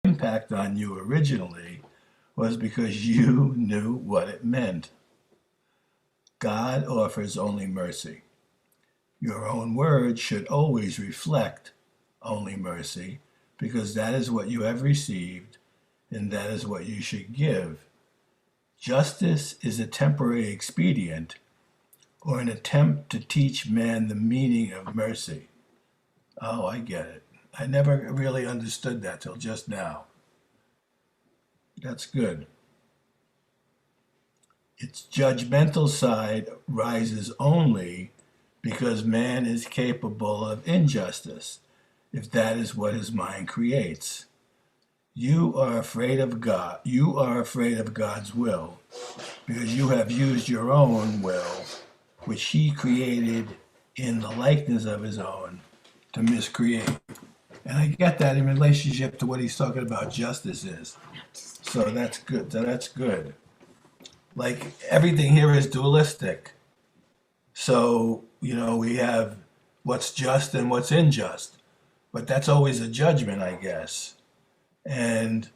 impact on you originally was because you knew what it meant. God offers only mercy. Your own words should always reflect only mercy, because that is what you have received and that is what you should give. Justice is a temporary expedient or an attempt to teach man the meaning of mercy. Oh, I get it. I never really understood that till just now. That's good. Its judgmental side rises only because man is capable of injustice, if that is what his mind creates. You are afraid of God. You are afraid of God's will because you have used your own will, which he created in the likeness of his own, to miscreate. And I get that in relationship to what he's talking about justice is. So that's good. So that's good. Like everything here is dualistic. So, we have what's just and what's unjust. But that's always a judgment, I guess. And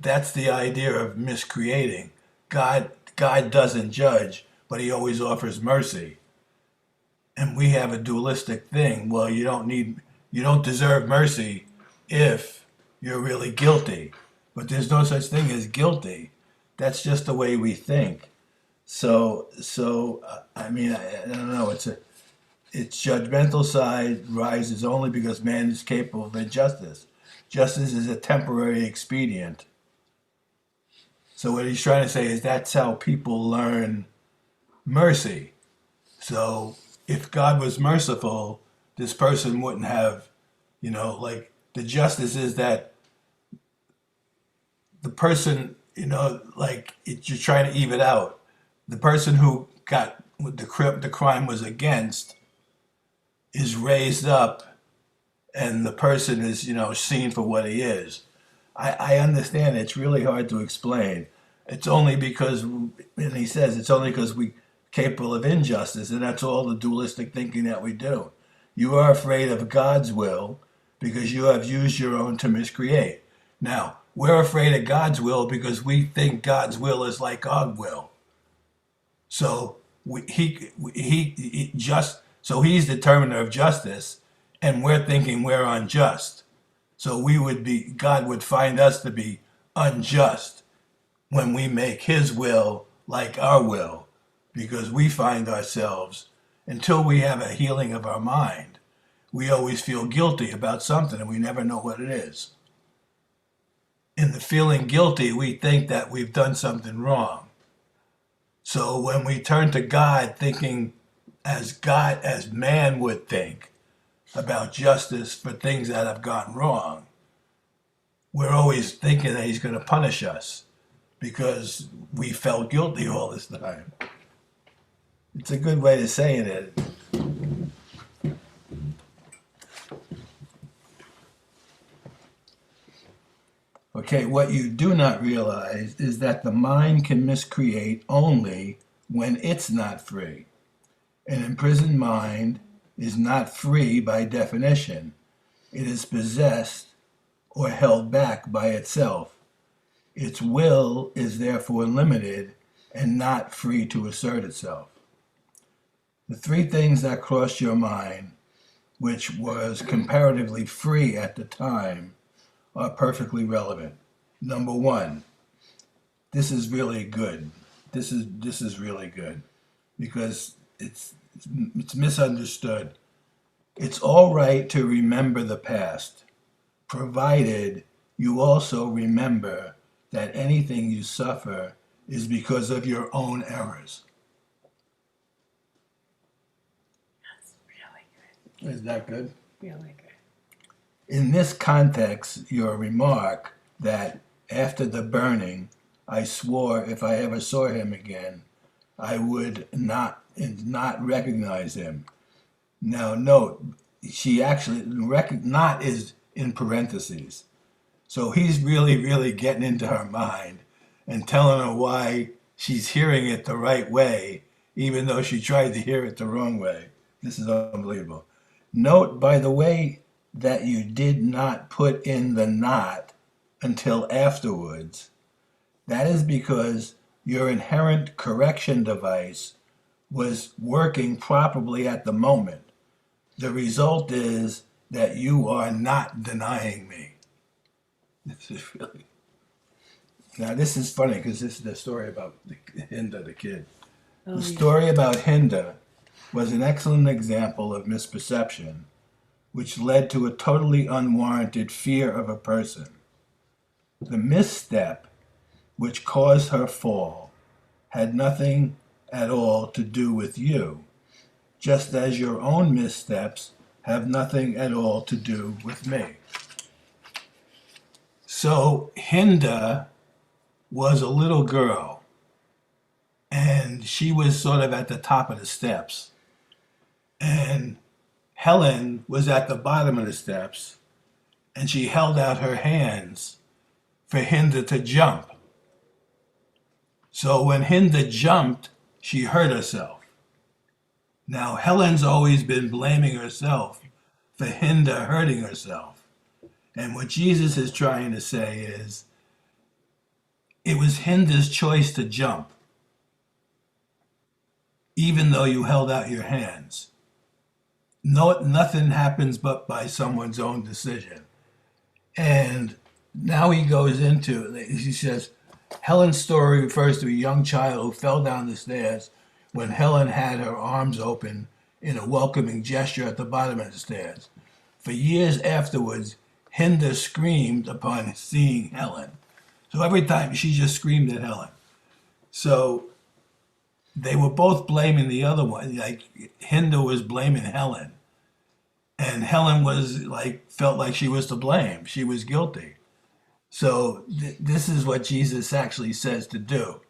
that's the idea of miscreating. God doesn't judge, but he always offers mercy. And we have a dualistic thing. Well, you don't deserve mercy if you're really guilty. But there's no such thing as guilty. That's just the way we think. So I don't know. Its judgmental side rises only because man is capable of injustice. Justice is a temporary expedient. So what he's trying to say is that's how people learn mercy. So if God was merciful, this person wouldn't have, like the justice is that the person, you're trying to even it out. The person who got the crime was against is raised up, and the person is, seen for what he is. I understand it's really hard to explain. It's only because, and he says, it's only because we're capable of injustice, and that's all the dualistic thinking that we do. You are afraid of God's will because you have used your own to miscreate. Now, we're afraid of God's will because we think God's will is like our will. So so he's determiner of justice, and we're thinking we're unjust. So God would find us to be unjust when we make his will like our will, because we find ourselves, until we have a healing of our mind, we always feel guilty about something and we never know what it is. In the feeling guilty, we think that we've done something wrong. So when we turn to God, thinking as man would think about justice for things that have gone wrong, we're always thinking that he's going to punish us because we felt guilty all this time. It's a good way of saying it. Okay, what you do not realize is that the mind can miscreate only when it's not free. An imprisoned mind is not free by definition. It is possessed or held back by itself. Its will is therefore limited and not free to assert itself. The three things that crossed your mind, which was comparatively free at the time, are perfectly relevant. Number one, this is really good. This is really good because it's misunderstood. It's all right to remember the past, provided you also remember that anything you suffer is because of your own errors. That's really good. Is that good? Really good. In this context, your remark that after the burning, I swore if I ever saw him again, I would not recognize him. Now note, she actually, not is in parentheses. So he's really, really getting into her mind and telling her why she's hearing it the right way, even though she tried to hear it the wrong way. This is unbelievable. Note, by the way, that you did not put in the not until afterwards, that is because your inherent correction device was working properly at the moment. The result is that you are not denying me. This is really. Now, this is funny because this is the story about Hinda, the kid. Oh, The yeah. story about Hinda was an excellent example of misperception, which led to a totally unwarranted fear of a person. The misstep which caused her fall had nothing at all to do with you, just as your own missteps have nothing at all to do with me. So Hinda was a little girl, and she was sort of at the top of the steps. And Helen was at the bottom of the steps, and she held out her hands for Hinda to jump. So when Hinda jumped, she hurt herself. Now, Helen's always been blaming herself for Hinda hurting herself. And what Jesus is trying to say is, it was Hinda's choice to jump, even though you held out your hands. No, nothing happens but by someone's own decision. And now he goes into, he says, Helen's story refers to a young child who fell down the stairs when Helen had her arms open in a welcoming gesture at the bottom of the stairs. For years afterwards, Hinda screamed upon seeing Helen. So every time she just screamed at Helen. So they were both blaming the other one. Like Hinda was blaming Helen. And Helen was like, felt like she was to blame. She was guilty. So this is what Jesus actually says to do.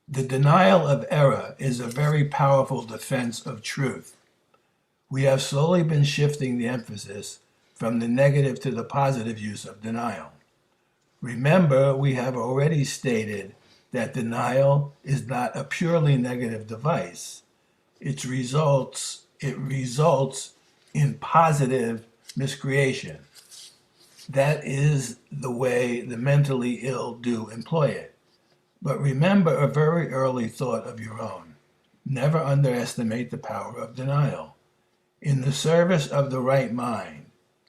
The denial of error is a very powerful defense of truth. We have slowly been shifting the emphasis from the negative to the positive use of denial. Remember, we have already stated that denial is not a purely negative device. It results in positive miscreation. That is the way the mentally ill do employ it. But remember a very early thought of your own. Never underestimate the power of denial. In the service of the right mind,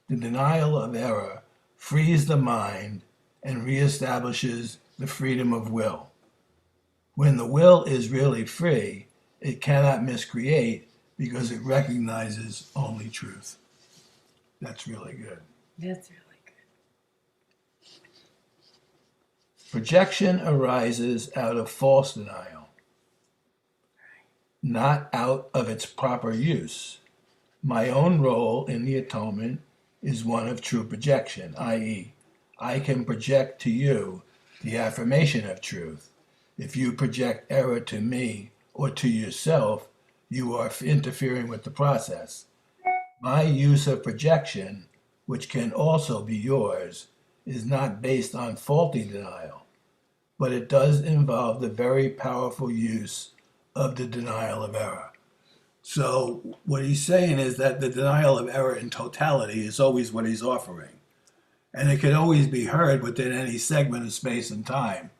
the denial of error frees the mind and reestablishes the freedom of will. When the will is really free, it cannot miscreate because it recognizes only truth. That's really good. That's really good. Projection arises out of false denial, not out of its proper use. My own role in the atonement is one of true projection, i.e., I can project to you the affirmation of truth. If you project error to me or to yourself, you are interfering with the process. My use of projection, which can also be yours, is not based on faulty denial, but it does involve the very powerful use of the denial of error. So what he's saying is that the denial of error in totality is always what he's offering. And it can always be heard within any segment of space and time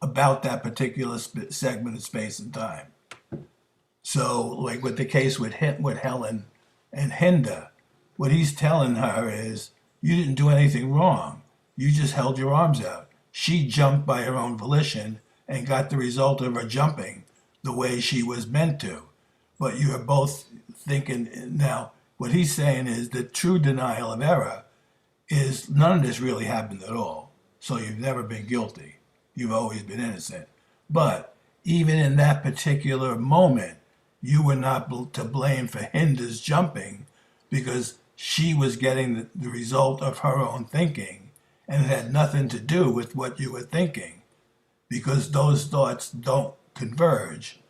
about that particular segment of space and time. So like with the case with Helen and Hinda, what he's telling her is, you didn't do anything wrong. You just held your arms out. She jumped by her own volition and got the result of her jumping the way she was meant to. But you're both thinking, now, what he's saying is the true denial of error is none of this really happened at all. So you've never been guilty. You've always been innocent. But even in that particular moment, you were not to blame for Hinda's jumping because she was getting the result of her own thinking, and it had nothing to do with what you were thinking because those thoughts don't converge.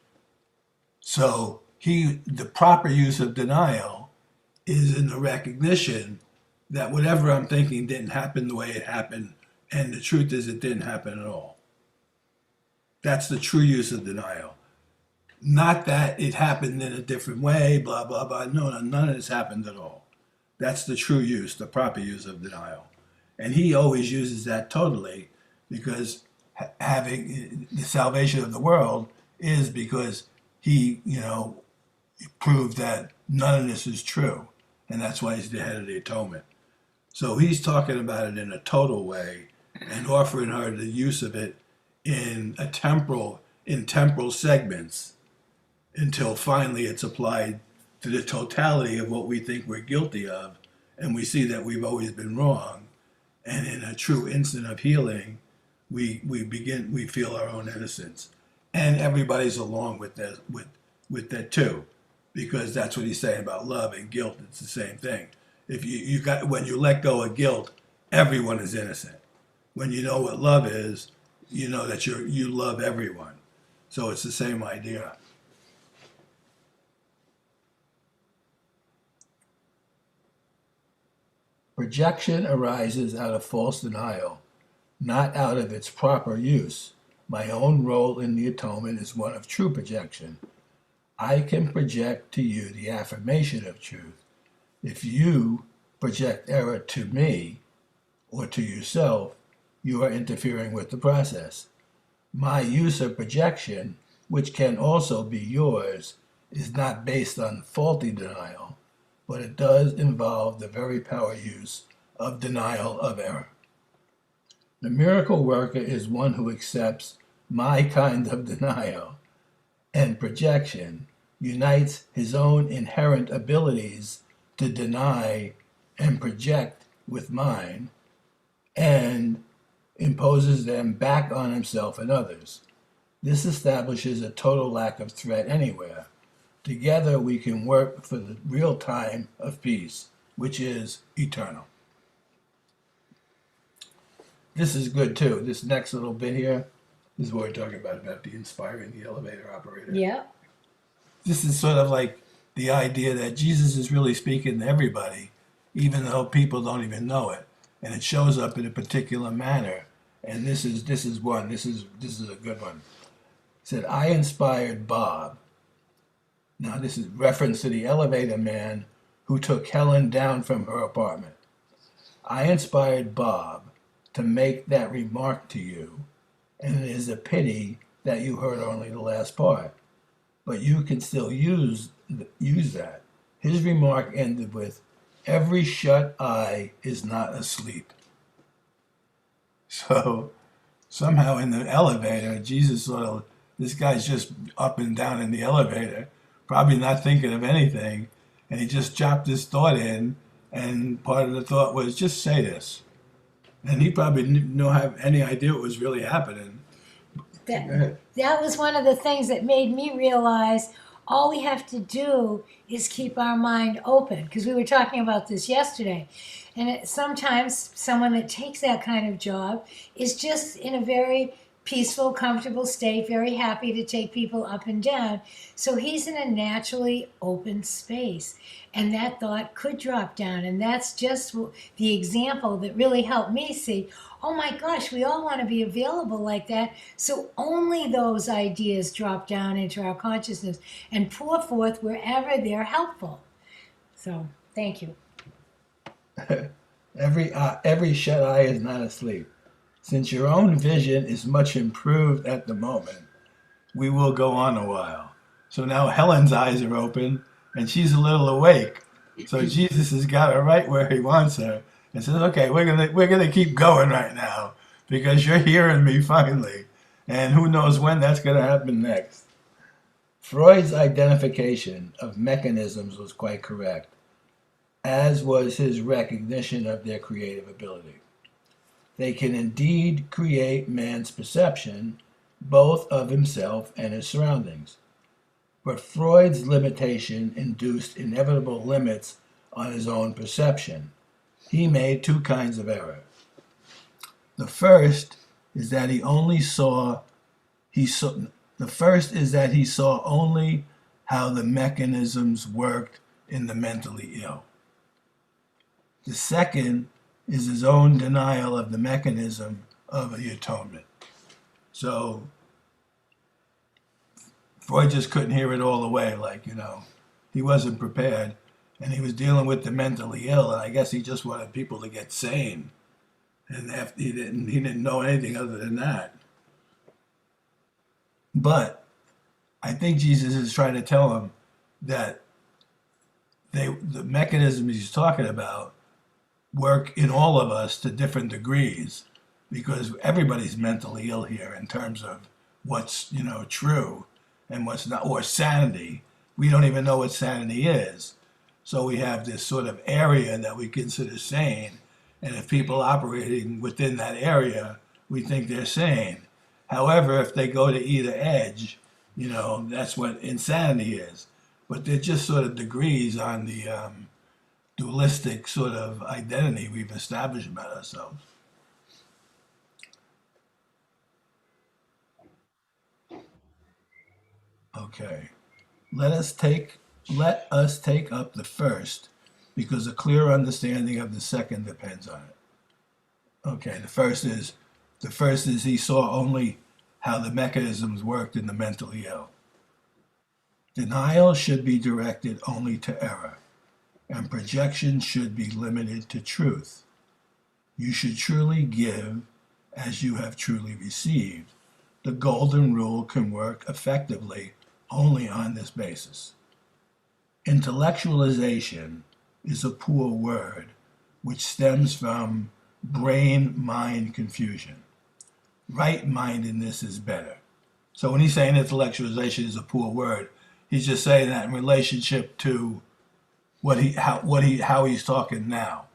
So the proper use of denial is in the recognition that whatever I'm thinking didn't happen the way it happened, and the truth is it didn't happen at all. That's the true use of denial. Not that it happened in a different way, blah, blah, blah. No, none of this happened at all. That's the true use, the proper use of denial. And he always uses that totally because having the salvation of the world is because he, proved that none of this is true. And that's why he's the head of the atonement. So he's talking about it in a total way and offering her the use of it in temporal segments until finally it's applied to the totality of what we think we're guilty of, and we see that we've always been wrong. And in a true instant of healing, we feel our own innocence, and everybody's along with that too, because that's what he's saying about love and guilt. It's the same thing. If when you let go of guilt, everyone is innocent. When you know what love is, you know that you love everyone. So it's the same idea. Projection arises out of false denial, not out of its proper use. My own role in the atonement is one of true projection. I can project to you the affirmation of truth. If you project error to me or to yourself, you are interfering with the process. My use of projection, which can also be yours, is not based on faulty denial, but it does involve the very power use of denial of error. The miracle worker is one who accepts my kind of denial, and projection unites his own inherent abilities to deny and project with mine, and imposes them back on himself and others. This establishes a total lack of threat anywhere. Together we can work for the real time of peace, which is eternal. This is good too. This next little bit here is what we're talking about the inspiring the elevator operator. Yeah. This is sort of like the idea that Jesus is really speaking to everybody, even though people don't even know it. And it shows up in a particular manner. And this is one. This is a good one. It said, I inspired Bob. Now this is reference to the elevator man who took Helen down from her apartment. I inspired Bob to make that remark to you, and it is a pity that you heard only the last part. But you can still use that. His remark ended with, every shut eye is not asleep. So somehow in the elevator, Jesus this guy's just up and down in the elevator, probably not thinking of anything, and he just chopped his thought in, and part of the thought was, just say this. And he probably didn't have any idea what was really happening. That was one of the things that made me realize all we have to do is keep our mind open, because we were talking about this yesterday. And sometimes someone that takes that kind of job is just in a very peaceful, comfortable state, very happy to take people up and down. So he's in a naturally open space. And that thought could drop down. And that's just the example that really helped me see, oh my gosh, we all want to be available like that. So only those ideas drop down into our consciousness and pour forth wherever they're helpful. So thank you. Every shut eye is not asleep. Since your own vision is much improved at the moment, we will go on a while. So now Helen's eyes are open and she's a little awake. So Jesus has got her right where he wants her and says, okay, we're gonna keep going right now because you're hearing me finally. And who knows when that's gonna happen next. Freud's identification of mechanisms was quite correct, as was his recognition of their creative ability. They can indeed create man's perception, both of himself and his surroundings. But Freud's limitation induced inevitable limits on his own perception. He made two kinds of error. The first is that he saw only how the mechanisms worked in the mentally ill. The second is his own denial of the mechanism of the atonement. So Freud just couldn't hear it all the way, he wasn't prepared, and he was dealing with the mentally ill, and I guess he just wanted people to get sane. And after he didn't know anything other than that. But I think Jesus is trying to tell him that the mechanisms he's talking about work in all of us to different degrees, because everybody's mentally ill here in terms of what's true and what's not, or sanity. We don't even know what sanity is. So we have this sort of area that we consider sane, and if people operating within that area, we think they're sane. However, if they go to either edge, that's what insanity is. But they're just sort of degrees on the dualistic sort of identity we've established about ourselves. Okay. Let us take up the first, because a clear understanding of the second depends on it. Okay, the first is he saw only how the mechanisms worked in the mentally ill. Denial should be directed only to error, and projection should be limited to truth. You should truly give as you have truly received. The golden rule can work effectively only on this basis. Intellectualization is a poor word which stems from brain-mind confusion. Right-mindedness is better. So when he's saying intellectualization is a poor word, he's just saying that in relationship to how he's talking now.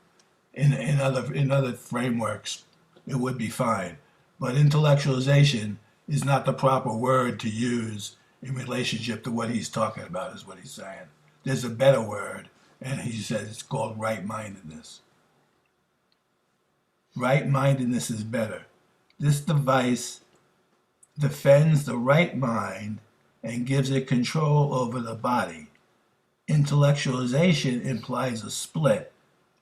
In other frameworks, it would be fine, but intellectualization is not the proper word to use in relationship to what he's talking about. Is what he's saying. There's a better word, and he says it's called right-mindedness. Right-mindedness is better. This device defends the right mind and gives it control over the body. Intellectualization implies a split,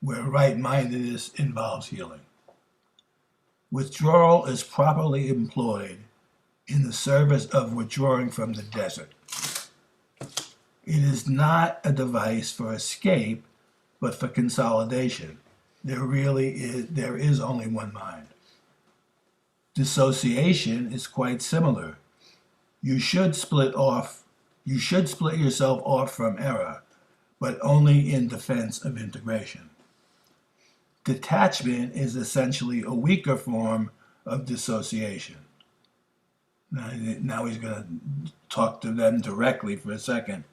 where right-mindedness involves healing. Withdrawal is properly employed in the service of withdrawing from the desert. It is not a device for escape, but for consolidation. There is only one mind. Dissociation is quite similar. You should split yourself off from error, but only in defense of integration. Detachment is essentially a weaker form of dissociation. Now he's going to talk to them directly for a second.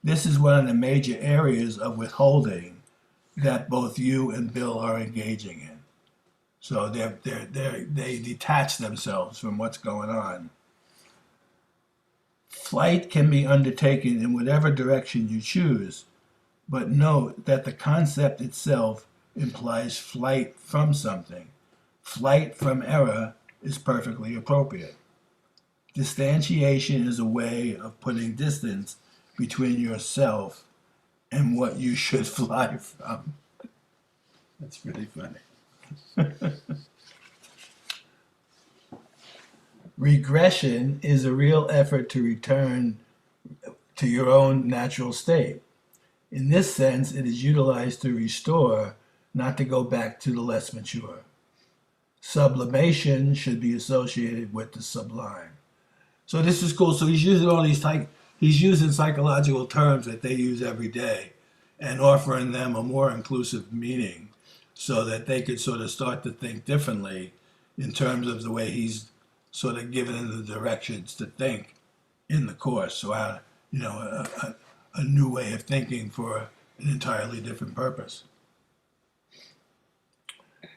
This is one of the major areas of withholding that both you and Bill are engaging in. So they detach themselves from what's going on. Flight can be undertaken in whatever direction you choose, but note that the concept itself implies flight from something. Flight from error is perfectly appropriate. Distantiation is a way of putting distance between yourself and what you should fly from. That's really funny. Regression is a real effort to return to your own natural state. In this sense, it is utilized to restore, not to go back to the less mature. Sublimation should be associated with the sublime. So this is cool. So he's using psychological terms that they use every day and offering them a more inclusive meaning so that they could sort of start to think differently in terms of the way he's sort of given them the directions to think in the course. So a new way of thinking for an entirely different purpose.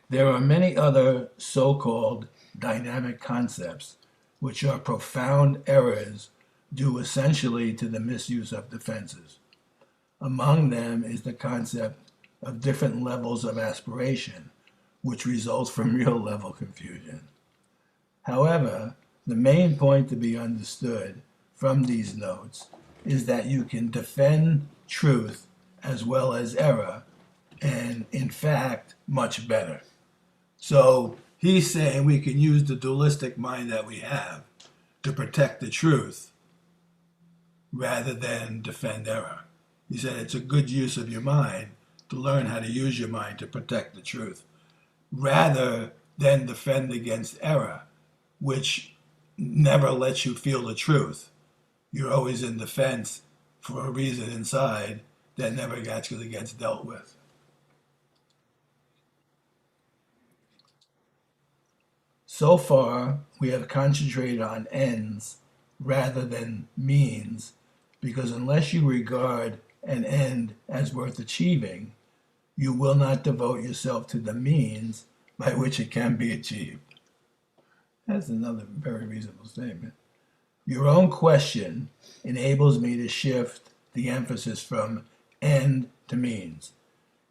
There are many other so-called dynamic concepts which are profound errors due essentially to the misuse of defenses. Among them is the concept of different levels of aspiration, which results from real level confusion. However, the main point to be understood from these notes is that you can defend truth as well as error, and in fact, much better. So he's saying we can use the dualistic mind that we have to protect the truth rather than defend error. He said it's a good use of your mind to learn how to use your mind to protect the truth, rather then defend against error, which never lets you feel the truth. You're always in defense for a reason inside that never actually gets dealt with. So far, we have concentrated on ends rather than means, because unless you regard an end as worth achieving, you will not devote yourself to the means by which it can be achieved. That's another very reasonable statement. Your own question enables me to shift the emphasis from end to means.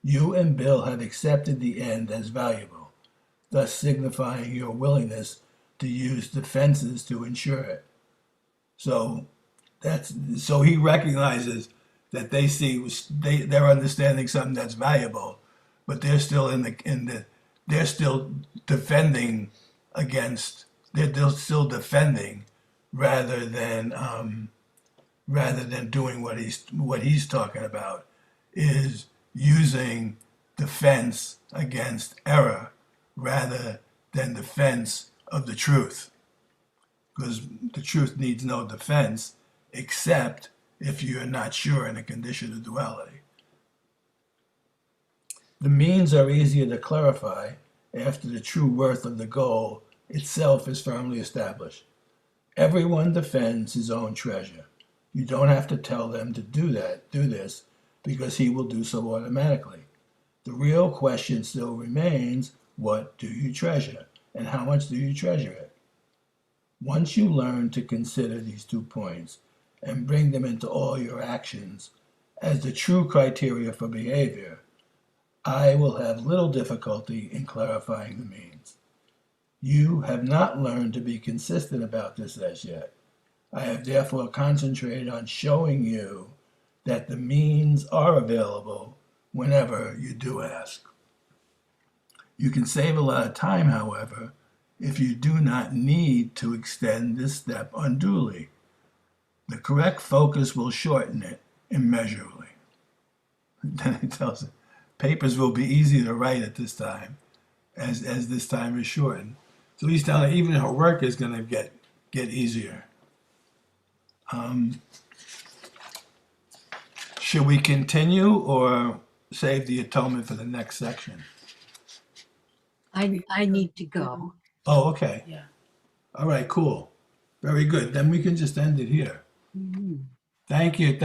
You and Bill have accepted the end as valuable, thus signifying your willingness to use defenses to ensure it. So he recognizes that they're understanding something that's valuable, but they're still they're still defending against. They're still defending rather than doing what he's talking about, is using defense against error rather than defense of the truth, because the truth needs no defense except if you're not sure in a condition of duality. The means are easier to clarify after the true worth of the goal itself is firmly established. Everyone defends his own treasure. You don't have to tell them to do this, because he will do so automatically. The real question still remains, what do you treasure, and how much do you treasure it? Once you learn to consider these 2 points and bring them into all your actions as the true criteria for behavior, I will have little difficulty in clarifying the means. You have not learned to be consistent about this as yet. I have therefore concentrated on showing you that the means are available whenever you do ask. You can save a lot of time, however, if you do not need to extend this step unduly. The correct focus will shorten it immeasurably. Then it tells it, papers will be easy to write at this time, as this time is shortened. So he's telling her even her work is going to get easier. Should we continue or save the atonement for the next section? I need to go. Oh, okay. Yeah. All right, cool. Very good. Then we can just end it here. Thank you.